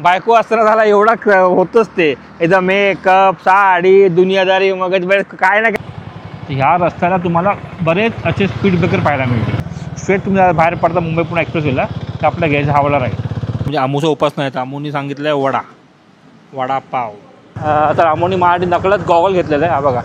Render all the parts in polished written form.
बायको असताना झाला एवढा होतच ते एकदम मेकअप साडी दुनियादारी मग काय ना काय। ह्या रस्त्याला तुम्हाला बरेच असे स्पीड ब्रेकर पाहायला मिळते। स्ट्रेट तुम्ही बाहेर पडता मुंबई पुणे एक्सप्रेसवेला तर आपल्या घ्यायचा हवाला राहील। म्हणजे आमूचा उपास नाही तर आमूनी सांगितलं आहे वडापाव। तर आमूनी मराठी नकळत गॉगल घेतलेलं आहे। हा बघा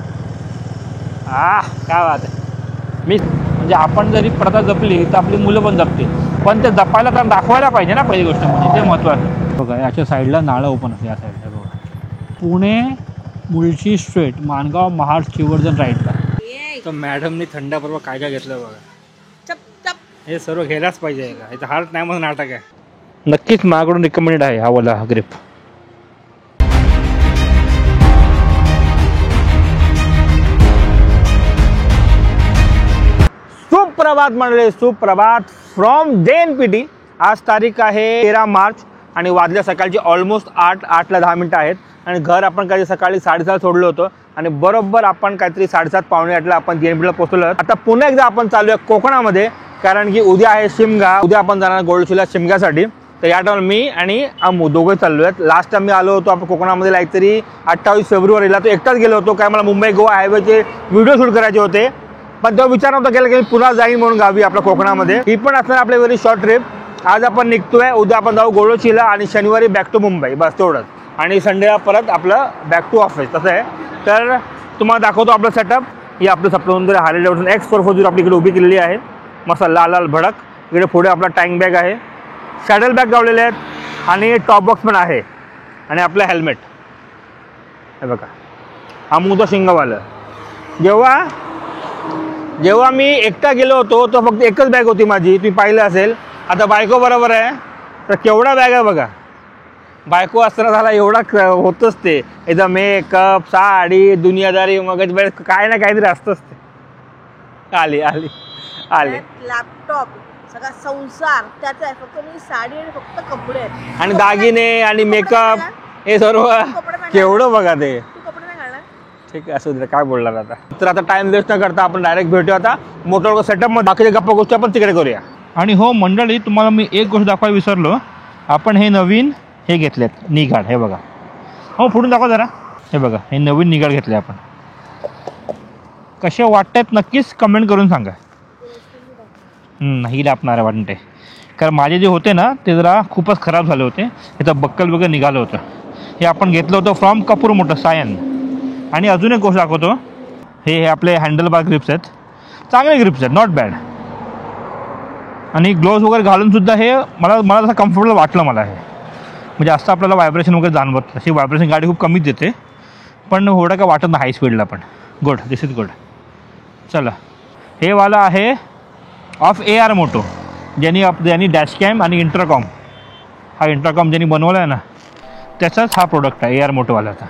काय बात आहे। मी म्हणजे आपण जरी प्रथा जपली तर आपली मुलं पण जपतील, पण ते जपायला तर दाखवायला पाहिजे ना पहिली गोष्ट म्हणजे, ते महत्त्वाचं। बघा याच्या साईडला नाळं ओपन असते, या साईडला बघा पुणे मुळशी स्ट्रेट माणगाव महाड चिवर्जन राईटला। तर मॅडमनी थंडाबरोबर काय काय घेतलं बघा, हे सर्व घ्यायलाच पाहिजे। याचा हार्ट नाही म्हणून नाटक आहे। नक्कीच माझ्याकडून रिकमेंडेड आहे हा वाला ग्रिप। सुप्रभात मंडळी, सुप्रभात फ्रॉम JNPT। आज तारीख आहे 13 मार्च आणि वाजल्या सकाळची ऑलमोस्ट 8ला 10 मिनटं आहेत आणि घर आपण काही सकाळी 7:30 सोडलं होतं आणि बरोबर आपण काहीतरी 7:30 पावणे 8ला आपण JNPTला पोहोचलो। आता पुन्हा एकदा आपण चालू आहे कोकणामध्ये, कारण की उद्या आहे शिमगा। उद्या आपण जाणार गोल्डशिला शिमग्यासाठी। तर या टाइम मी आणि अमू दोघे चाललो आहेत। लास्ट टाइम मी आलो होतो आपण कोकणामध्ये काहीतरी 28 फेब्रुवारीला, तो एकटाच गेलो होतो। काय मला मुंबई गोवा हायवेचे व्हिडिओ शूट करायचे होते, पण तो विचार नव्हता केला की पुन्हा जाईन म्हणून गावी आपल्या कोकणामध्ये। ही पण असणार आपली व्हेरी शॉर्ट ट्रिप। आज आपण निघतोय, उद्या आपण जाऊ गोल्डशिला आणि शनिवारी बॅक टू मुंबई, बस तेवढंच। आणि संडेला परत आपलं बॅक टू ऑफिस, तसं आहे। तर तुम्हाला दाखवतो आपलं सेटअप। ही आपलं सप्लाय हार्ले डेव्हिडसन X440 आपली इकडे उभी केलेली आहे, मस्त लाल लाल भडक। इकडे पुढे आपला टँक बॅग आहे, सॅडल बॅग लावलेले आहेत आणि टॉप बॉक्स पण आहे आणि आपलं हेल्मेट हे बघा अमूचं शिंगवालं। जेव्हा मी एकटा गेलो होतो तो फक्त एकच बॅग होती माझी, तुम्ही पाहिलं असेल। आता बायको बरोबर आहे तर केवढा बॅग आहे बघा। बायको असताना झाला एवढा होतच ते एकदम मेकअप साडी दुनियादारी मग काय ना काहीतरी असतंच ते। आली लॅपटॉप सगळा संसार त्याचा आहे, फक्त मी साडी आणि फक्त कपडे आणि दागिने आणि मेकअप हे सर्व केवढं बघा ते। ठीक आहे, असू दे, काय बोलणार आता। तर आता टाइम वेस्ट न करता आपण डायरेक्ट भेटूया आता मोठं सेटअपमध्ये। बाकीच्या गप्पा गोष्टी आपण तिकडे करूया। आणि हो मंडळी, तुम्हाला मी एक गोष्ट दाखवायला विसरलो, आपण हे नवीन हे घेतलेत निगाड, हे बघा। हो पुढून दाखवा जरा, हे बघा हे नवीन निगाड घेतले आपण। कसे वाटतात नक्कीच कमेंट करून सांगा। नाही लापणार वाटते, कारण माझे जे होते ना ते जरा खूपच खराब झाले होते। याचं बक्कल वगैरे निघालं होतं। हे आपण घेतलं होतं फ्रॉम कपूर मोटर सायन। आणि अजून एक गोष्ट दाखवतो, हे आपले हँडल बार ग्रिप्स आहेत, चांगले ग्रिप्स आहेत, नॉट बॅड। आणि ग्लोव्ज वगैरे घालून सुद्धा हे मला जसं कम्फर्टेबल वाटलं मला। हे म्हणजे जास्त आपल्याला व्हायब्रेशन वगैरे जाणवत, अशी व्हायब्रेशन गाडी खूप कमीच देते, पण एवढं काय वाटत नाही हाय स्पीडला पण। Good, this is good. चला, हे वाला आहे ऑफ AR मोटो, ज्यांनी डॅशकॅम आणि इंटरकॉम, हा इंटरकॉम ज्यांनी बनवला आहे ना त्याचाच हा प्रोडक्ट आहे AR मोटोवाल्याचा।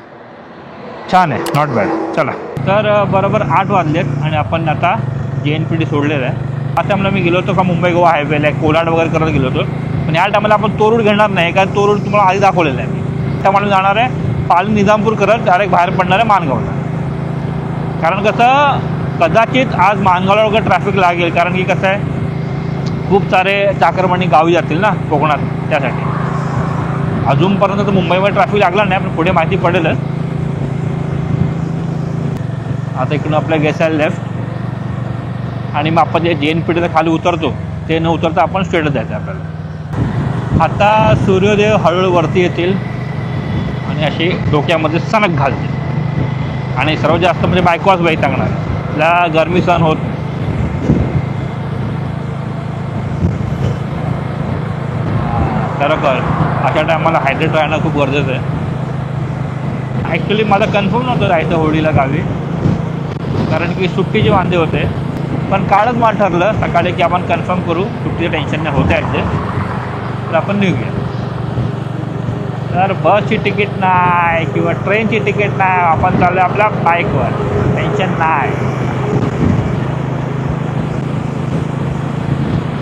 छान आहे, नॉट बॅड। चला, तर बरोबर 8 वाजलेत आणि आपण आता JNPT सोडलेलं आहे। आता मला मी गेलो होतो का मुंबई गोवा हायवेला कोलाड वगैरे करत गेलो होतो, पण या टायमाला आपण तो रूट घेणार नाही, कारण तो रूट तुम्हाला आधी दाखवलेला आहे। त्यामुळे जाणार आहे पाली निजामपूर करत डायरेक्ट बाहेर पडणार आहे माणगावला। कारण कसं कदाचित आज माणगावला वगैरे ट्रॅफिक लागेल, कारण की कसं आहे खूप सारे चाकरमानी गावी जातील ना कोकणात, त्यासाठी। अजूनपर्यंत तर मुंबईमध्ये ट्रॅफिक लागला नाही, पण पुढे माहिती पडेलच। आता इकडून आपल्या घ्यायचं लेफ्ट आणि मग आपण जे JNPTला खाली उतरतो ते न उतरता आपण स्ट्रेटच जायचं आपल्याला। आता सूर्योदय हळूहळू वरती येतील आणि अशी डोक्यामध्ये सनक घालतील आणि सर्वात जास्त म्हणजे बायकोच बाई सांगणार, तिला गरमी सहन होत। खरोखर अशा टायमाला हायड्रेट राहणं खूप गरजेचं आहे। ॲक्च्युली मला कन्फर्म नव्हतं राहायचं होळीला गावी, कारण की सुट्टीचे वांदे होते, पण कालच मला ठरलं सकाळी की आपण कन्फर्म करू, सुट्टीचं टेन्शन नाही होतं ॲडजस्ट, तर आपण निघूया। तर बसची तिकीट नाही किंवा ट्रेनची तिकीट नाही, आपण चाललो आपल्या बाईकवर, टेन्शन नाही।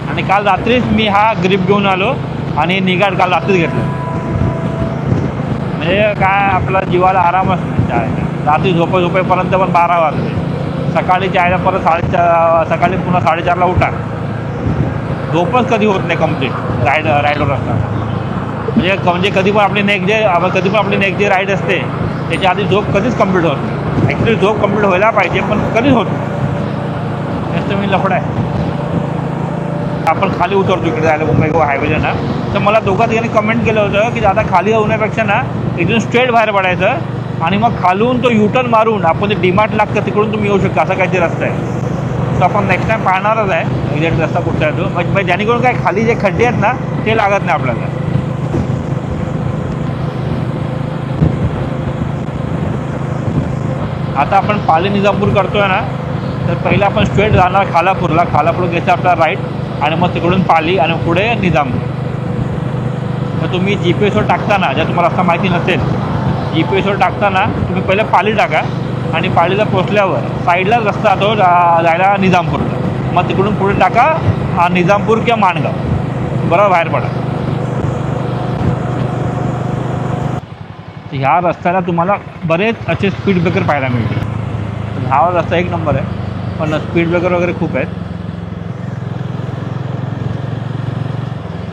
आणि काल रात्रीच मी हा ग्रिप घेऊन आलो आणि निगाड काल रात्रीच घेतलं, म्हणजे काय आपला जीवाला आरामच नाही। रात्री झोपेपर्यंत पण 12 वाजले, सकाळी जायला परत सकाळी पुन्हा 4:30ला उठा, झोपच कधी होत नाही कंप्लीट रायडर असताना। म्हणजे कधी पण आपली नेक्स्ट डे राईड असते त्याच्या आधी झोप कधीच कंप्लीट होत नाही. ॲक्च्युली झोप कंप्लीट व्हायला पाहिजे पण कधीच होत नाही. जास्त मी लफडा आहे. आपण खाली उतरतो इकडे जायला मुंबई गोवा हायवेला ना, तर मला दोघा तिघांनी कमेंट केलं होतं की दादा खाली होण्यापेक्षा ना इथून स्ट्रेट बाहेर पडायचं आणि मग खालून तो युटर्न मारून आपण जे डीमार्ट लागतं तिकडून तुम्ही येऊ शकता, असा काहीतरी रस्ता आहे. तो आपण नेक्स्ट टाईम पाहणारच आहे एक्झॅक्ट रस्ता कुठचा आहे तो, म्हणजे जेणेकरून काय खाली जे खड्डे आहेत ना ते लागत नाही आपल्याला. आता आपण पाली निजामपूर करतोय ना, तर पहिलं आपण स्ट्रेट जाणार खालापूरला घ्यायचं आपला राईट आणि मग तिकडून पाली आणि पुढे निजामपूर. तर तुम्ही GPS वर टाकताना, जर तुम्हाला रस्ता माहिती नसेल, GPS वर टाकताना तुम्ही पहिलं पाली टाका आणि पालीला पोचल्यावर साईडलाच रस्ता तो जायला निजामपूरला, मग तिकडून पुढे टाका निजामपूर किंवा माणगाव, बरोबर बाहेर पडा. ह्या रस्त्याला तुम्हाला बरेच असे स्पीड ब्रेकर पाहायला मिळतील. हा रस्ता एक नंबर आहे पण स्पीड ब्रेकर वगैरे खूप आहेत.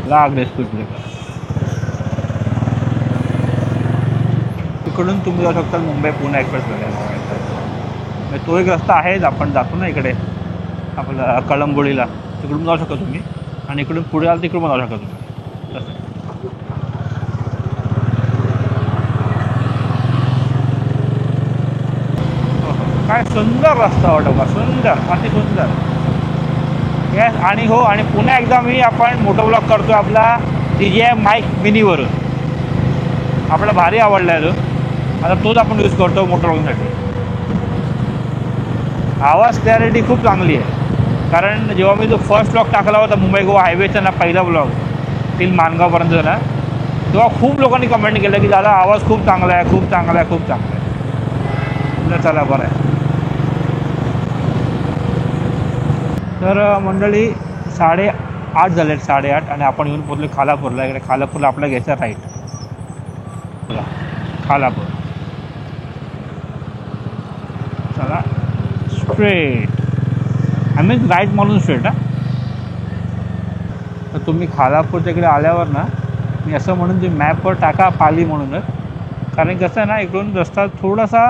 लागले स्पीड ब्रेकर. तिकडून तुम्ही जाऊ शकता मुंबई पुणे एक्सप्रेसमध्ये. तो एक रस्ता आहेच, आपण जातो ना इकडे आपलं कळंबोळीला, तिकडून जाऊ शकता तुम्ही आणि इकडून पुढे आलं तिकडून जाऊ शकता तुम्ही. तसं काय सुंदर रस्ता वाटतो का, सुंदर, अति सुंदर. येस. आणि हो, आणि पुन्हा एकदा आपण मोटो ब्लॉग करतो आपला DJI माईक मिनीवरून. आपला भारी आवडला आहे तो, आता तोच आपण यूज करतो मोटो ब्लॉगसाठी. आवाज क्लॅरिटी खूप चांगली आहे, कारण जेव्हा मी जो फर्स्ट ब्लॉग टाकला होता मुंबई गोवा हायवेचा ना, पहिला ब्लॉग टिल माणगावपर्यंत ना, तेव्हा खूप लोकांनी कमेंट केलं की दादा आवाज खूप चांगला आहे, खूप चांगला आहे, खूप चांगला आहे. चला बरं आहे. तर मंडळी 8:30 झाले, 8:30, आणि आपण येऊन पोचलो खालापूरला. इकडे खालापूरला आपला घ्यायचा राईट. खालापूर चला स्ट्रेट, आय मीन राईट म्हणून स्ट्रेट. तर तुम्ही खालापूरच्या इकडे आल्यावर ना, मी असं म्हणून तुम्ही मॅपवर टाका पाली म्हणूनच, कारण कसं आहे ना इकडून रस्ता थोडासा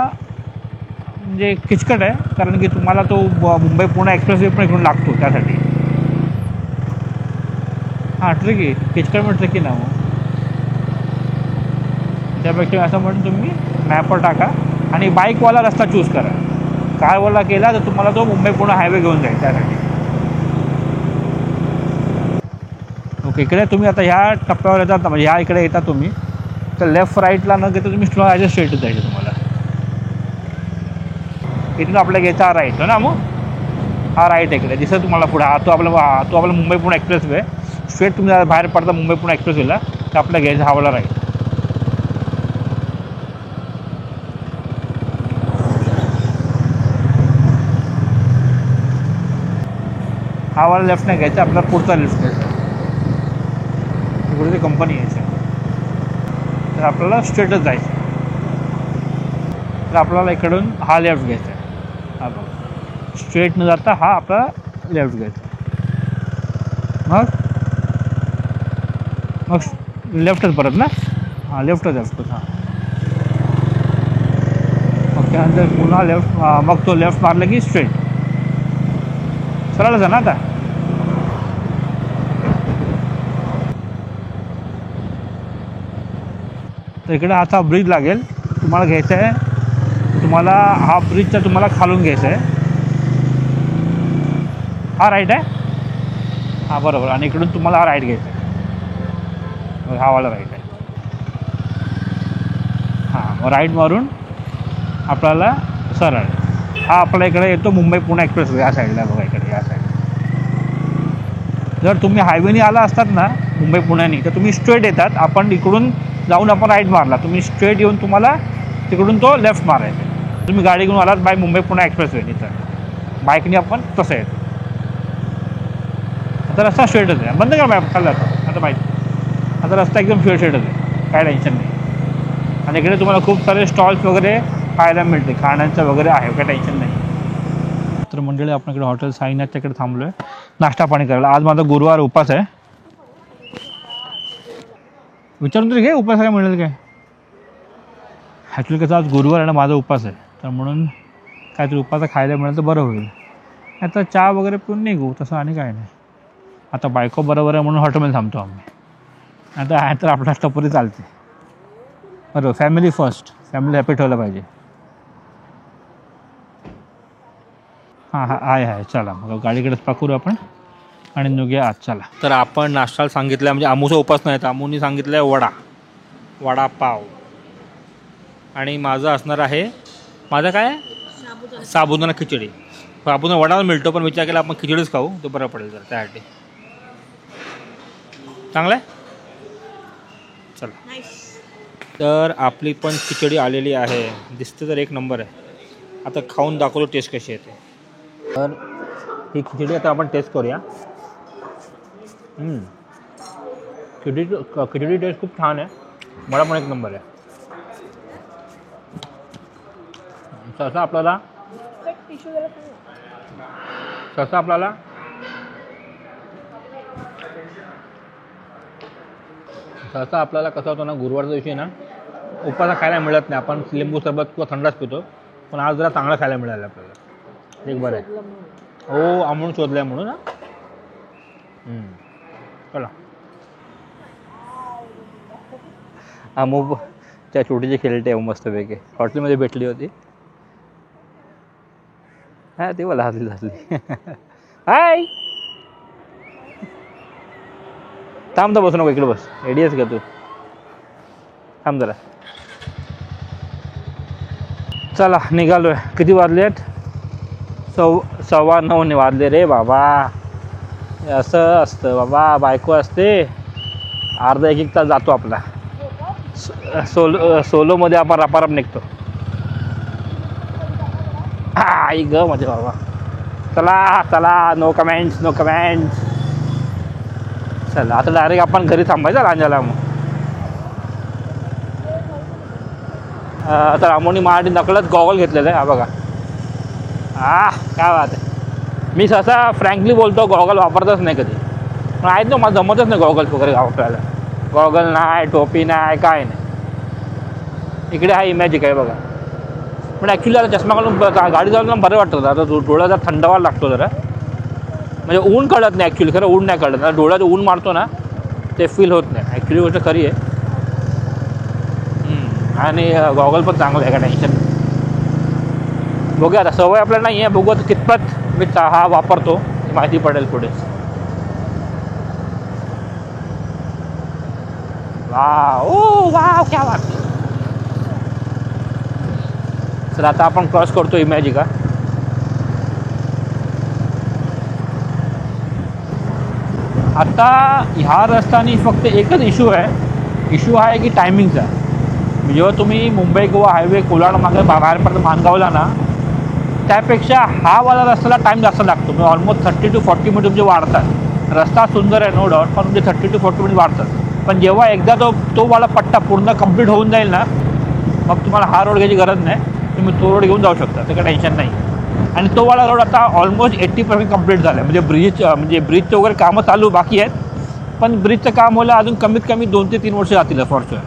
म्हणजे किचकट आहे, कारण की तुम्हाला तो मुंबई पुणे एक्सप्रेसवे पण इकडून लागतो त्यासाठी. हां ट्रिकी, किचकट पण ट्रिकी ना, मग त्यापेक्षा असं म्हणून तुम्ही मॅपवर टाका आणि बाईकवाला रस्ता चूज करा. कारवाला केला तर तुम्हाला तो मुंबई पुणे हायवे घेऊन जाईल त्यासाठी. ओके. इकडे तुम्ही आता ह्या टप्प्यावर येतात, म्हणजे ह्या इकडे येता तुम्ही, तर लेफ्ट राईटला न घेता तुम्ही ॲज स्ट्रेट जायचं तुम्हाला. इथून आपल्या घ्यायचा हा राईट हो ना, मग हा राईट इकडे दिसत तुम्हाला पुढे. तो आपला मुंबई पुणे एक्सप्रेसवे. स्ट्रेट तुम्ही बाहेर पडता मुंबई पुणे एक्सप्रेसवेला, तर आपल्या घ्यायचा हा वाला राईट. हा वाला लेफ्ट नाही घ्यायचा, आपला पुढचा लेफ्ट घ्यायचा. पुढे कंपनी यायचं, तर आपल्याला स्ट्रेटच जायचं. तर आपल्याला इकडून हा लेफ्ट घ्यायचा आहे. हा बघा, स्ट्रेट न जाता हा आपला लेफ्ट घ्यायचा. मग लेफ्टच परत ना, हां लेफ्टच असतो. हां मग त्यानंतर पुन्हा लेफ्ट, मग तो लेफ्ट मारला की स्ट्रेट. सरळच आहे ना आता. तर इकडे आता ब्रिज लागेल तुम्हाला घ्यायचा आहे. तुम्हाला हा ब्रिजचा तुम्हाला खालून घ्यायचा आहे. हा राईट आहे, हां बरोबर. आणि इकडून तुम्हाला हा राईट घ्यायचा आहे, हा वाला राईट आहे. हां मग राईट मारून आपल्याला सरळ हा आपल्या इकडे येतो मुंबई पुणे एक्सप्रेस या साईडला. बघा इकडे या साईड. जर तुम्ही हायवेने आला असतात ना मुंबई पुण्याने, तर तुम्ही स्ट्रेट येतात. आपण इकडून जाऊन आपण राईट मारला, तुम्ही स्ट्रेट येऊन तुम्हाला तिकडून तो लेफ्ट मारायचा. तुम्ही गाडी घेऊन आलात बाय मुंबई पुणे एक्सप्रेसवेने, तर बाईकने आपण तसं येतो. आता रस्ता स्ट्रेटच आहे. बंद करा मॅप, खाल्ला आता माहिती. आता रस्ता एकदम स्ट्रेटच आहे, काय टेन्शन नाही. आणि इकडे तुम्हाला खूप सारे स्टॉल्स वगैरे पाहायला मिळते, खाण्याचं वगैरे आहे, काय टेन्शन नाही. तर मंडळी आपण इकडे हॉटेल साईनाथच्या इकडे थांबलो आहे नाश्ता पाणी करायला. आज माझा गुरुवार उपास आहे. विचारून तरी घे उपास काय मिळेल काय. ॲक्च्युली कसं आज गुरुवार आहे ना, माझा उपास आहे, तर म्हणून काहीतरी उपास खायला मिळेल तर बरं होईल. आता चहा वगैरे पिऊन निघू, तसं आणि काय नाही. आता बायको बरोबर आहे म्हणून हॉटेलमध्ये थांबतो आम्ही. आता आहे तर आपला टपरी चालते. बरोबर, फॅमिली फर्स्ट, फॅमिली हॅपी ठेवलं पाहिजे. हां हां आहे चला मग गाडीकडेच पाकरू आपण आणि निघूया आज. चला तर आपण नाश्त्याला सांगितलं म्हणजे अमूचा उपास नाही तर अमूनी सांगितलं आहे वडापाव आणि माझं असणार आहे माझं काय साबुदाणा खिचडी. साबुदाणा वडा मिळतो पण विचार केला आपण खिचडीच खाऊ तो बरं पडेल जर त्यासाठी. चांगलं आहे. चला तर आपली पण खिचडी आलेली आहे. दिसते तर एक नंबर आहे. आता खाऊन दाखवतो टेस्ट कशी येते. तर ही खिचडी आता आपण टेस्ट करूया. खिचडी टेस्ट खूप छान आहे. मला पण एक नंबर आहे. सहसा आपल्याला कसं होतं ना, गुरुवारच्या दिवशी ना उपास खायला मिळत नाही. आपण लिंबू सरबत किंवा थंडाच पितो, पण आज जरा चांगला खायला मिळालं आपल्याला. एक बरं आहे. हो आमून शोधलाय म्हणून ना. चला अमू त्या छोटीची खेळते मस्तपैकी हॉटेलमध्ये भेटली होती. हा ते मला हसली हाय थांब तर बसू नको इकडे बस. एडीएस का तू थांब जरा. चला निघालोय. किती वाजले आहेत? 9:15 वाजले रे बाबा. असं असतं बाबा, बायको असते अर्धा एक तास जातो आपला. सोलोमध्ये आपण रपारप निघतो. आई ग माझे बाबा. चला चला नो कमेंट्स. चला आता डायरेक्ट आपण घरी थांबायचं रांजाला. मग तर अमोनी माझ्यासाठी नकळत गॉगल घेतलेलं आहे. हा बघा. काय बात आहे. मी सहसा फ्रँकली बोलतो गॉगल वापरतच नाही कधी, पण आहेत ना मला जमतच नाही गॉगल वगैरे वापरायला. गॉगल नाही, टोपी नाही, काय नाही. इकडे हा इमॅजिक आहे बघा. पण ॲक्च्युली आता चष्मा घालून गाडी चालवताना बरं वाटतं. आता डोळ्याचा थंडावा लागतो जरा. म्हणजे ऊन कळत नाही ॲक्च्युली. खरं ऊन नाही कळत. डोळ्यात ऊन मारतो ना ते फील होत नाही. ॲक्च्युली गोष्ट खरी आहे. आणि गॉगल पण चांगलं आहे का टेन्शन. बघूया आता सवय आपल्याला नाही आहे. बघू आता कितपत मी हा वापरतो माहिती पडेल पुढे. वाव क्या बात. चला आता आपण क्रॉस करतो इमॅजिका. आता ह्या रस्त्याने फक्त एकच इश्यू आहे की टायमिंगचा. जेव्हा तुम्ही मुंबई गोवा हायवे कोलाड मागे बाहेरपर्यंत मानगावला ना, त्यापेक्षा हा वाला रस्त्याला टाईम जास्त लागतो. म्हणजे ऑलमोस्ट 30 to 40 मिनिट तुमचे वाढतात. रस्ता सुंदर आहे नो डाऊट, पण म्हणजे 30 to 40 मिनिट वाढतात. पण जेव्हा एकदा तो वाला पट्टा पूर्ण कंप्लीट होऊन जाईल ना, मग तुम्हाला हा रोड घ्यायची गरज नाही. तुम्ही तो रोड घेऊन जाऊ शकता. ते काही टेन्शन नाही. आणि तो वाला रोड आता ऑलमोस्ट 80% कंप्लीट झाला आहे. म्हणजे ब्रिजचं वगैरे कामं चालू बाकी आहेत, पण ब्रिजचं काम व्हायला अजून कमीत कमी 2 ते 3 वर्ष जातील फॉर्च्युअर.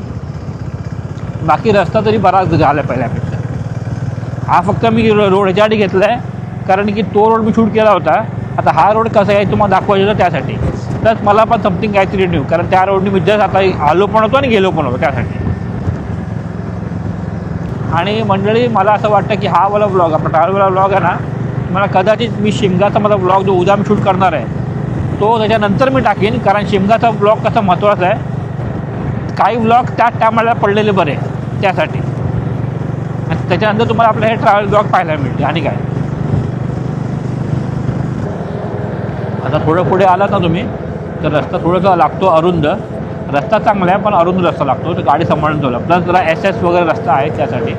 बाकी रस्ता तरी बराच झाला आहे पहिल्यापेक्षा. हा फक्त मी रोड ह्याच्यासाठी घेतला आहे कारण की तो रोड मी शूट केला होता. आता हा रोड कसा आहे तुम्हाला दाखवायचं होतं त्यासाठी. प्लस मला पण समथिंग काहीतरी न्यू, कारण त्या रोडनी मी जस्ट आता आलो पण होतो आणि गेलो पण होतो त्यासाठी. आणि मंडळी मला असं वाटतं की हा वाला ब्लॉग आपला ट्रॅव्हलवाला ब्लॉग आहे ना, मला कदाचित मी शिमगाचा माझा ब्लॉग जो उद्या मी शूट करणार आहे तो त्याच्यानंतर मी टाकेन. कारण शिमगाचा ब्लॉग कसा महत्त्वाचा आहे. काही ब्लॉग त्या टायमाला पडलेले बरे त्यासाठी. आणि त्याच्यानंतर तुम्हाला आपलं हे ट्रॅव्हल ब्लॉग पाहायला मिळते. आणि काय आता थोडं पुढे आलात ना तुम्ही तर रस्ता थोडासा लागतो अरुंद. रस्ता चांगला आहे पण अरुंद रस्ता लागतो. तर गाडी सांभाळून ठेवला. प्लस जरा SS वगैरे रस्ता आहे त्यासाठी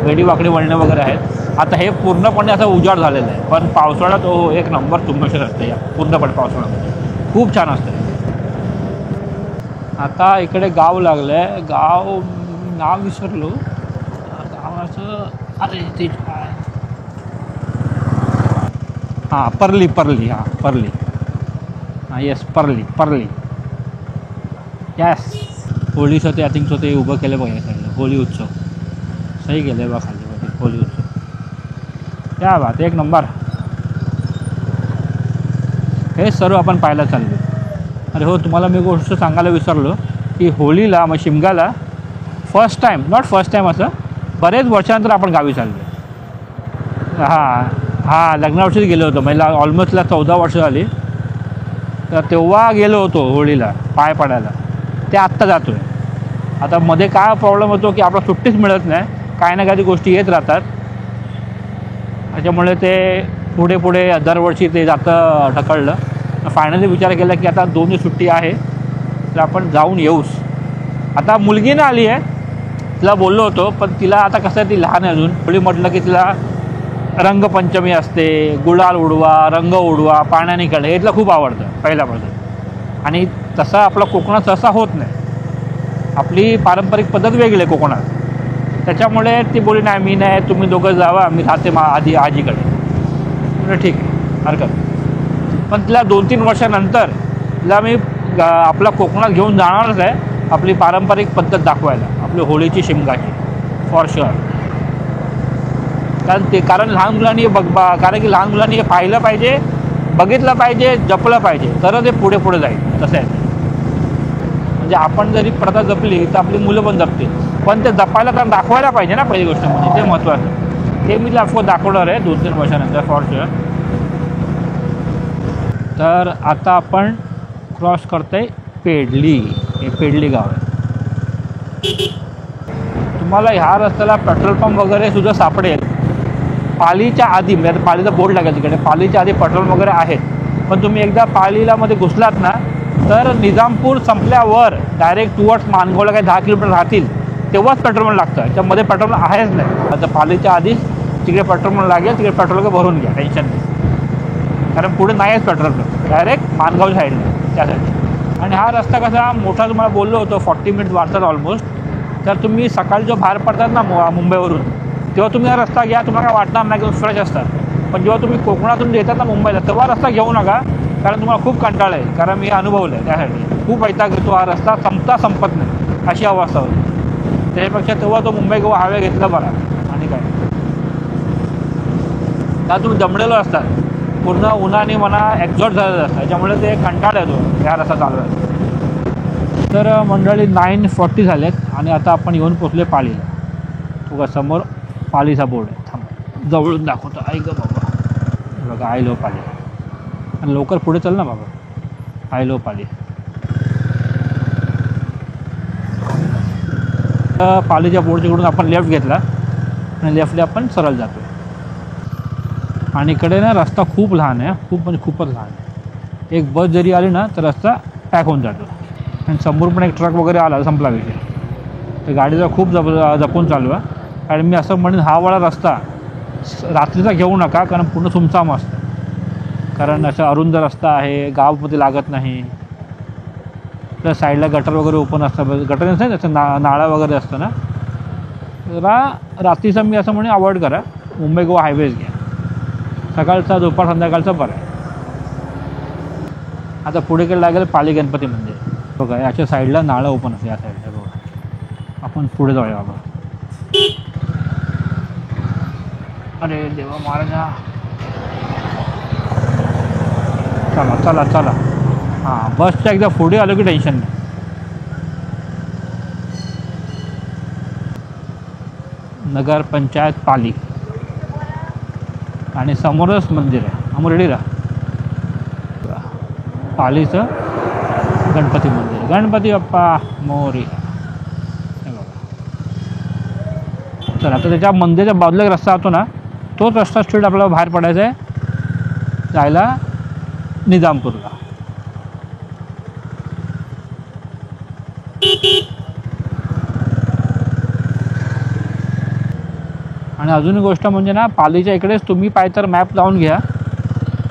वेडी वाकडी वळणे वगैरे आहेत. आता हे पूर्णपणे असं उजाड झालेलं आहे, पण पावसाळ्यात एक नंबर तुंबेश्वर असतं. या पूर्णपणे पावसाळ्यामध्ये खूप छान असतं. आता इकडे गाव लागलं आहे. गाव नाव विसरलो गावाचं. अरे ते हां परली. हां परली. हां येस परली. यस होळीचं ते आय थिंक ते उभं केलं बघा या साईडला, होळी उत्सव सही केलं आहे बघा खाली बघा, होळी उत्सव. क्या बात, एक नंबर. हे सर्व आपण पाहायला चाललो. अरे हो, तुम्हाला मी गोष्ट सांगायला विसरलो की होळीला मग शिमग्याला first time, not first time असं, बरेच वर्षानंतर आपण गावी चाललो. हां लग्नावर्षीच गेलो होतो, मला ऑलमोस्टला 14 वर्ष झाली. तर तेव्हा गेलो होतो होळीला पाय पडायला. ते आत्ता जातो आहे. आता मध्ये काय प्रॉब्लेम होतो की आपला सुट्टीच मिळत नाही, काही ना काही गोष्टी येत राहतात. त्याच्यामुळे ते पुढे पुढे दरवर्षी ते जातं ढकललं. फायनली विचार केला की आता 2 सुट्टी आहे तर आपण जाऊन येऊच. आता मुलगी ना आली आहे, तिला बोललो होतो, पण तिला आता कसं आहे, ती लहान आहे अजून. होळी म्हटलं की तिला रंगपंचमी असते, गुलाल उडवा, रंग उडवा, पाण्याने खेळ, हे तिला खूप आवडतं पहिल्यापासून. आणि तसं आपला कोकणात तसा होत नाही, आपली पारंपरिक पद्धत वेगळी आहे कोकणात. त्याच्यामुळे ती बोली नाही मी नाही, तुम्ही दोघं जावा, मी राहते आजीकडे. म्हणजे ठीक आहे, हरकत. पण तिला 2-3 वर्षानंतर तिला मी आपला कोकणात घेऊन जाणारच आहे, आपली पारंपरिक पद्धत दाखवायला, आपली होळीची शिमगाची, फॉर शुअर. कारण लहान मुलांनी कारण की लहान मुलांनी हे पाहिलं पाहिजे, बघितलं पाहिजे, जपलं पाहिजे, तर ते पुढे पुढे जाईल. तसं आहे. म्हणजे आपण जरी प्रथा जपली तर आपली मुलं पण जपतील, पण ते जपायला कारण दाखवायला पाहिजे ना, पहिली गोष्ट म्हणजे ते महत्त्वाचं. ते मी ऑफकोर्स दाखवणार आहे 2-3 वर्षानंतर फॉर शुअर. तर आता आपण क्रॉस करतोय पेडली. हे पेडली गाव आहे. तुम्हाला ह्या रस्त्याला पेट्रोल पंप वगैरे सुद्धा सापडेल. पालीच्या आधी, म्हणजे पालीचा बोर्ड लागेल तिकडे, पालीच्या आधी पेट्रोल वगैरे आहेत. पण तुम्ही एकदा पालीला मध्ये घुसलात ना, तर निजामपूर संपल्यावर डायरेक्ट टुवर्ड्स मानगावला काही 10 किलोमीटर राहतील, तेव्हाच पेट्रोल पंप लागतं. त्याच्यामध्ये पेट्रोल आहेच नाही. आता पालीच्या आधीच तिकडे पेट्रोल पंप लागेल, तिकडे पेट्रोल भरून घ्या, टेन्शन नाही. कारण पुढे नाही आहेच पेट्रोल पंप, डायरेक्ट मानगाव साईडला त्यासाठी. आणि हा रस्ता कसा मोठा, तुम्हाला बोललो होतो 40 मिनिट वाढतात ऑलमोस्ट. तर तुम्ही सकाळी जो बाहेर पडतात ना मुंबईवरून, तेव्हा तुम्ही हा रस्ता घ्या, तुम्हाला काय वाटणार नाही की फ्रेश असतात. पण जेव्हा तुम्ही कोकणातून येतात ना मुंबईला, तेव्हा रस्ता घेऊ नका, कारण तुम्हाला खूप कंटाळा आहे. कारण मी अनुभवलं आहे त्यासाठी. खूप वैताग येतो, हा रस्ता संपत नाही अशी अवस्था होती. त्याच्यापेक्षा तेव्हा तो मुंबई गोवा हायवे घेतला बरा. आणि काय का तुम्ही दमलेलो असतात, पूर्ण उन्हाने म्हणा एक्झॉस्ट झालेलं असतं, त्याच्यामुळे ते कंटाळा येतो ह्या रस्ता चालवायला. तर मंडळी 9:40 झालेत आणि आता आपण येऊन पोचले पालीला. तुका समोर पालीचा बोर्ड आहे, थांबा जवळून दाखवतो. आई गं बाबा, बघा आय लो पाली. आणि लवकर पुढे चल ना बाबा, आय लो पाली. पालीच्या बोर्डच्याकडून आपण लेफ्ट घेतला आणि लेफ्टला आपण सरळ जातो. आणि इकडे ना रस्ता खूप लहान आहे, खूप म्हणजे खूपच लहान आहे. एक बस जरी आली ना तर रस्ता पॅक होऊन जातो. आणि समोर पण एक ट्रक वगैरे आला, संपला विषय. तर गाडीचा खूप जपून चालू आहे. कारण मी असं म्हणेन, हा वाला रस्ता रात्रीचा घेऊ नका, कारण पूर्ण सुमसाम असतं. कारण असं अरुंद रस्ता आहे, गावमध्ये लागत नाही. तर साईडला गटर वगैरे ओपन असतं, गटर नसतं त्याचं नाळा वगैरे असतं ना. जरा रात्रीचा मी असं म्हणेन अवॉइड करा, मुंबई गोवा हायवेज घ्या. सकाळचा दुपार संध्याकाळचा बरं आहे. आता पुढे लागेल पाली गणपती मंदिर. बघा याच्या साईडला नाळं ओपन असते, या साईडला बघा. आपण पुढे जाऊया बाबा. अरे देवा महाराजा, चला चला चला. हां, बसच्या एकदा पुढे आलो की टेन्शन नाही. नगर पंचायत पाली आणि समोरच मंदिर आहे. आम्ही रेडी राहा. पालीचं गणपती मंदिर, गणपती बाप्पा मोरया. हे बघा. चला, आता त्याच्या मंदिराच्या बाजूला एक रस्ता होतो ना, तोच रस्ता स्ट्रीट आपल्याला बाहेर पडायचा आहे जायला निजामपूरला. आणि अजून एक गोष्ट म्हणजे ना, पालीच्या इकडेच तुम्ही पाहिजे तर मॅप लावून घ्या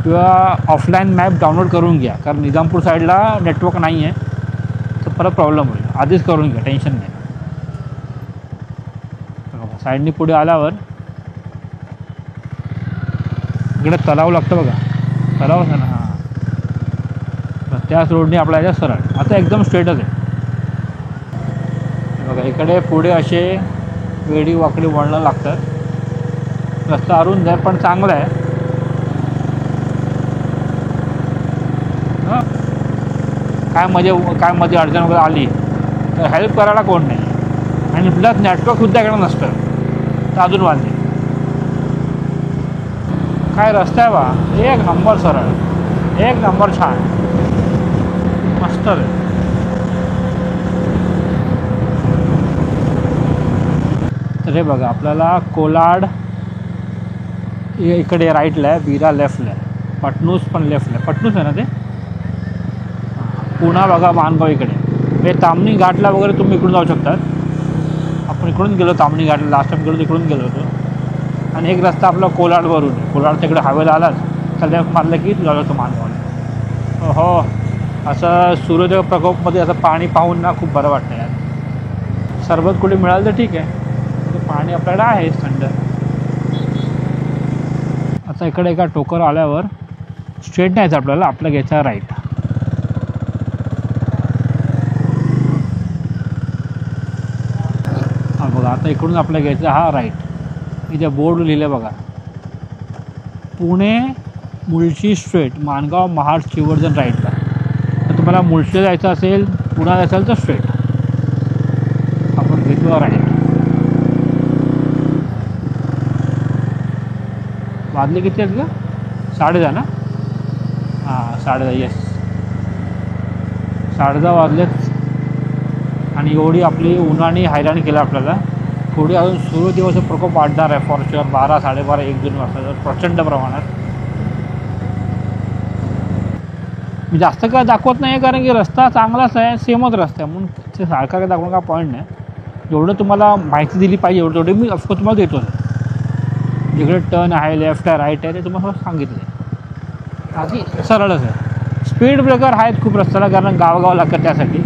किंवा ऑफलाईन मॅप डाउनलोड करून घ्या. कारण निजामपूर साईडला नेटवर्क नाही आहे, तर परत प्रॉब्लेम होईल. आधीच करून घ्या, टेन्शन नाही. साईडनी पुढे आल्यावर इकडे तलाव लागतं बघा, तलावच आहे ना. हां, त्याच रोडने आपल्या याच्या सरळ. आता एकदम स्ट्रेटच आहे. बघा इकडे पुढे असे वेडी वाकडी वळणं लागतात. रस्ता अरुंद आहे पण चांगला आहे. काय मध्ये अडचण वगैरे आली तर हेल्प करायला कोण नाही. आणि प्लस नेटवर्कसुद्धा इकडं नसतं तर अजून वाजले. काय रस्ता आहे बा, एक नंबर सरळ, एक नंबर छान मस्त आहे. तर हे बघा आपल्याला कोलाड इकडे राईटला आहे, बीरा लेफ्टला आहे, पटणूस पण लेफ्टला आहे. पटणूस आहे ना ते. पुणा बघा मानगाव इकडे. हे तामणी घाटला वगैरे तुम्ही इकडून जाऊ शकतात. आपण इकडून गेलो तामणी घाटला, लास्ट टाइम गेलो तिकडून गेलो होतो. आणि एक रस्ता आपला कोलाडवरून आहे. कोलाड तिकडे हायवेला आलाच तर लेफ्ट मारलं की झालं होतं मानगाव. हो असं सूर्योदय प्रकोपमध्ये असं पाणी पाहून ना खूप बरं वाटतं यार. सरबत कुठे मिळालं तर ठीक आहे, पाणी आपल्याकडे आहेच थंड. आता इकडे एका टोकर आल्यावर स्ट्रेट नाही आपल्याला, आपलं घ्यायचा राईट. हा बघा आता इकडून आपलं घ्यायचा हा राईट. इथे बोर्ड लिहिलं बघा, पुणे मुळशी स्ट्रेट, मानगाव महाड श्रीवर्धन राईटला. तर तुम्हाला मुळशी जायचं असेल, पुणा जायचं असेल तर स्ट्रेट. आपण घेतो राईट. वाजले किती आहेत का? 10:30 ना. हां 10:30. येस 10:30 वाजलेच. आणि एवढी आपली उन्हाने हैराणी केलं आपल्याला. थोडी अजून सूर्यदिवस प्रकोप वाढणार आहे फॉर शुअर. 12, 12:30, 1-2 वाजता प्रचंड प्रमाणात. मी जास्त काय दाखवत नाही कारण की रस्ता चांगलाच आहे, सेमच रस्ता आहे म्हणून ते सारखा काय दाखवणं का पॉईंट नाही. जेवढं तुम्हाला माहिती दिली पाहिजे तेवढे मी ऑफकोर्स तुम्हाला देतो. जिकडे टर्न आहे, लेफ्ट आहे, राईट आहे ते तुम्हाला सांगितलं आहे. बाकी सरळच आहे. स्पीड ब्रेकर आहेत खूप रस्त्याला कारण गावगाव लागतात त्यासाठी.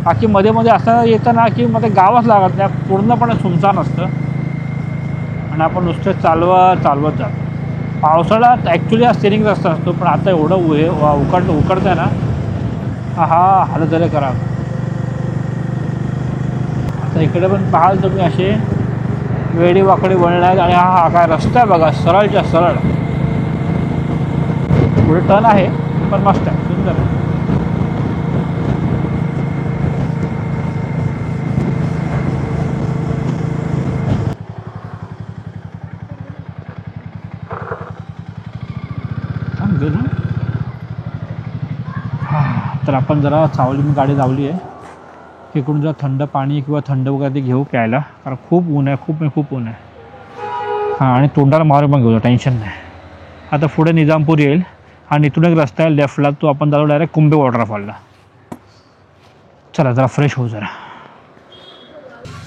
बाकी मध्ये मध्ये असं येतं ना की मध्ये गावच लागत नाही, पूर्णपणे सुनसान असतं आणि आपण नुसतं चालवत जातो. पावसाळ्यात ॲक्च्युली हा स्टेरिंग रस्ता असतो पण आता एवढं उकडतं आहे ना, हा हालत झाले करा. आता इकडे पण पाहाल तुम्ही असे वेडी वाकडे वळण आहेत. आणि हा काय रस्ता आहे बघा, सरळच्या सरळ. पुढे टर्न आहे पण मस्त आहे, सुंदर आहे. तर आपण जरा सावली गाडी लावली आहे. इकडून जरा थंड पाणी किंवा थंड वगैरे ते घेऊ प्यायला कारण खूप ऊन आहे, खूप ऊन आहे. हां आणि तोंडाला मारून पण घेऊ, टेन्शन नाही. आता पुढे निजामपूर येईल आणि इथून एक रस्ता आहे लेफ्टला, तो आपण जाऊ डायरेक्ट कुंभे वॉटरफॉलला. चला जरा फ्रेश होऊ जरा.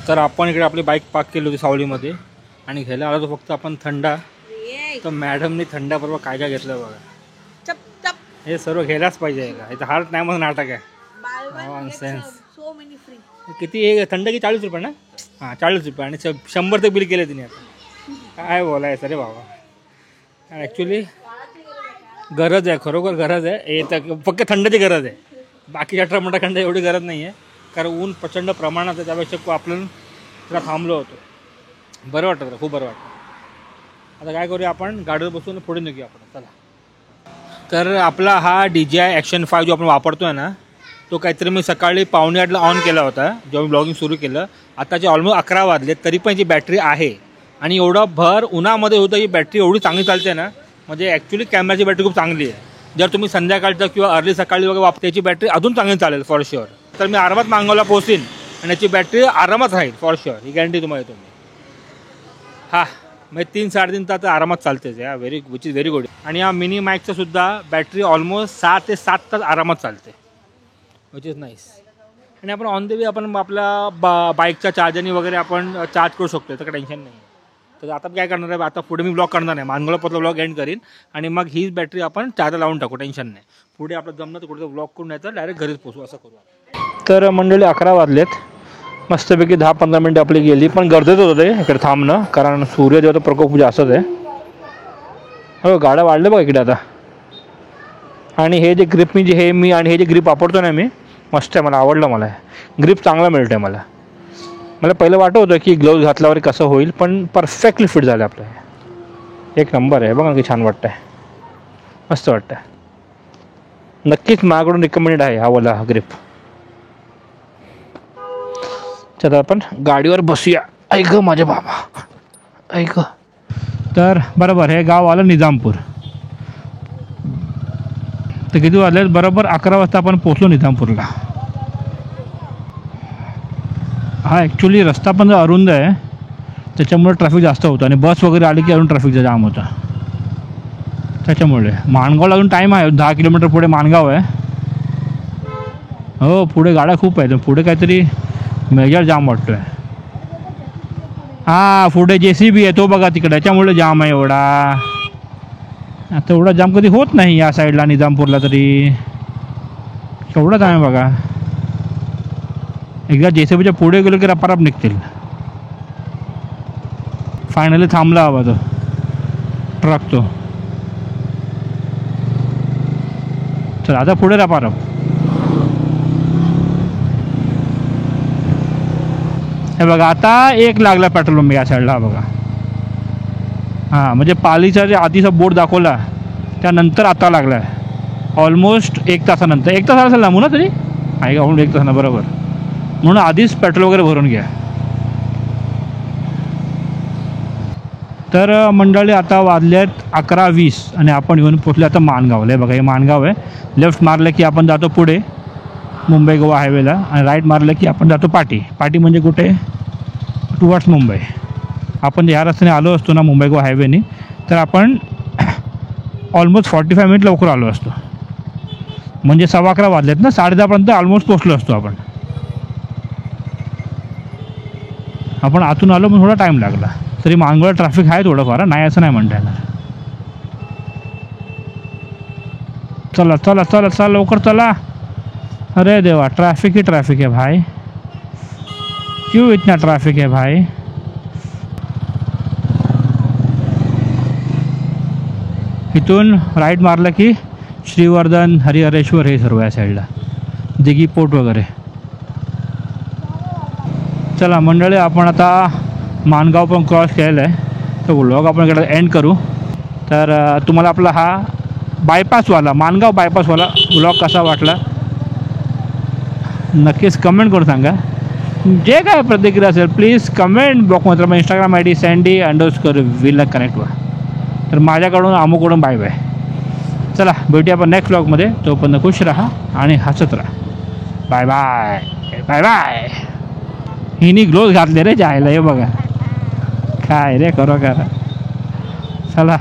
तर आपण इकडे आपली बाईक पार्क केली होती सावलीमध्ये आणि घ्यायला आलो तो फक्त आपण थंडा. तर मॅडमनी थंडाबरोबर काय काय घेतलं बघा. हे सर्व घ्यायलाच पाहिजे का, इथं हार्ट नाही म्हणून नाटक आहे. किती हे थंड की 40 रुपये ना. हां 40 रुपये आणि 100 ते बिल केले तिने. आता काय बोलायचं रे बाबा. ॲक्च्युली गरज आहे, खरोखर गरज आहे. हे तर फक्त थंडाची गरज आहे, बाकी 18 मोठा थंड एवढी गरज नाही आहे कारण ऊन प्रचंड प्रमाणात आहे. त्यापेक्षा आपण जरा थांबलो होतो. बरं वाटतं, खूप बरं वाटतं. आता काय करूया आपण गाडीवर बसून पुढे निघूया आपण. चला. तर आपला हा DJI Action 5 जो आपण वापरतो आहे ना, तो काहीतरी मी सकाळी 7:45ला ऑन केला होता जेव्हा मी ब्लॉगिंग सुरू केलं. आताचे ऑलमोस्ट 11 वाजले तरी पण जी बॅटरी आहे आणि एवढं भर उन्हामध्ये होतं ही बॅटरी एवढी चांगली चालते ना. म्हणजे ॲक्च्युली कॅमेराची बॅटरी खूप चांगली आहे. जर तुम्ही संध्याकाळचं किंवा अर्ली सकाळी वगैरे वापरायची बॅटरी अजून चांगली चालेल फॉर शुअर. तर मी आरामात मानगावला पोहोचीन आणि याची बॅटरी आरामात राहील फॉर शुअर, ही गॅरंटी तुम्हाला देतो मी. हां म्हणजे 3-3.5 तास आरामात चालतेच या, विच इज व्हेरी गुड. आणि या मिनी माईकचं सुद्धा बॅटरी ऑलमोस्ट 6 ते 7 तास आरामात चालते, विच इज नाईस. आणि आपण ऑन द वे आपण आपल्या बाईकच्या चार्जरनी वगैरे आपण चार्ज करू शकतो, तर काही टेन्शन नाही. तर आता काय करणार आहे, आता पुढे मी ब्लॉग करणार नाही, मानगावला परत ब्लॉग एंड करीन आणि मग हीच बॅटरी आपण चार्जर लावून टाकू, टेन्शन नाही. पुढे आपलं जमलं तर कुठे ब्लॉग करून नाही तर डायरेक्ट घरीच पोचू, असं करू. तर मंडळी 11 वाजलेत. मस्तपैकी 10-15 मिनटं आपली गेली पण गरजेचं होतं ते इकडे थांबणं कारण सूर्यदेवाचा प्रकोप जास्तच आहे. हो गाड्या वाढल्या बघा इकडे आता. आणि हे जे ग्रिप हे जे ग्रिप वापरतो ना मी, मस्त आहे, मला आवडलं. मला ग्रिप चांगला मिळतं आहे मला. मला पहिलं वाटत होतं की ग्लोव्ज घातल्यावर कसं होईल, पण परफेक्टली फिट झालं आपलं. एक नंबर आहे बघा, की छान वाटतं आहे, मस्त वाटतं आहे. नक्कीच माझ्याकडून रिकमेंडेड आहे हा वाला ग्रिप. चला आपण गाडीवर बसूया. ऐक माझे बाबा, ऐक. तर बरोबर हे गाव आलं निजामपूर. तर किती वाजले? बरोबर 11 वाजता आपण पोचलो निजामपूरला. हा ॲक्च्युली रस्ता पण जो अरुंद आहे त्याच्यामुळे ट्रॅफिक जास्त होतं, आणि बस वगैरे आली की अजून ट्रॅफिकचा जाम होता. त्याच्यामुळे माणगावला अजून टाईम आहे, 10 किलोमीटर पुढे माणगाव आहे. हो पुढे गाड्या खूप आहेत, पुढे काहीतरी मेजर जाम वाटतो आहे. हां पुढे JCB आहे तो बघा तिकडे, त्याच्यामुळे जाम आहे एवढा. आता एवढा जाम कधी होत नाही या साईडला निजामपूरला, तरी केवढा जाम आहे बघा. एकदा JCBच्या पुढे गेलो की रपारप निघतील. फायनली थांबला हवा तो ट्रक तो. चल आता पुढे रपारप. हे बघा आता एक लागला पेट्रोल पंप या साईडला बघा. हां म्हणजे पालीचा जे आधीचा बोर्ड दाखवला त्यानंतर आता लागला आहे. ऑलमोस्ट 1 तासानंतर. 1 तास असेल ना मुलं तरी, आहे का? 1 तासानं बरोबर. म्हणून आधीच पेट्रोल वगैरे भरून घ्या. तर मंडळी आता वाजलेत 11:20 आणि आपण येऊन पोचले आता माणगावला. हे बघा हे माणगाव आहे. लेफ्ट मारलं की आपण जातो पुढे मुंबई गोवा हायवेला, आणि राईट मारलं की आपण जातो पाटी. पाटी म्हणजे कुठे? टुवर्ड्स मुंबई. आपण ह्या रस्त्याने आलो असतो ना मुंबई गोवा हायवेने, तर आपण ऑलमोस्ट 45 मिनिट लवकर आलो असतो. म्हणजे 11:15 वाजलेत ना, 10:30पर्यंत ऑलमोस्ट पोचलो असतो आपण. आपण आतून आलो पण थोडा टाईम लागला. तरी माणगावला ट्रॅफिक आहे थोडंफार, नाही असं नाही म्हणता येणार. चला चला चला चला लवकर चला. अरे देवा ट्रैफिक ही ट्रैफिक है भाई, क्यों इतना ट्रैफिक है भाई. इथून राईट मारलं की श्रीवर्धन हरिहरेश्वर हे सर्व या साईडला, दिघी पोर्ट वगैरे. चला मंडळी आपण आता माणगाव पण क्रॉस केलेलं आहे, तर व्लॉग आपण इकडे एंड करू. तर तुम्हाला आपला हा बायपासवाला माणगाव बायपासवाला व्लॉग कसा वाटला नक्कीच कमेंट करून सांगा. जे काय प्रतिक्रिया असेल प्लीज कमेंट बॉक्समध्ये. मग इंस्टाग्राम ID sandy_villa कनेक्ट व्हा. तर माझ्याकडून अमुकडून बाय बाय. चला भेटूया आपण नेक्स्ट व्लॉगमध्ये. तोपर्यंत खुश राहा आणि हसत राहा. Bye bye bye bye. हिनी ग्लोव्ज घातले रे जायला, हे बघा काय रे करो करा. चला.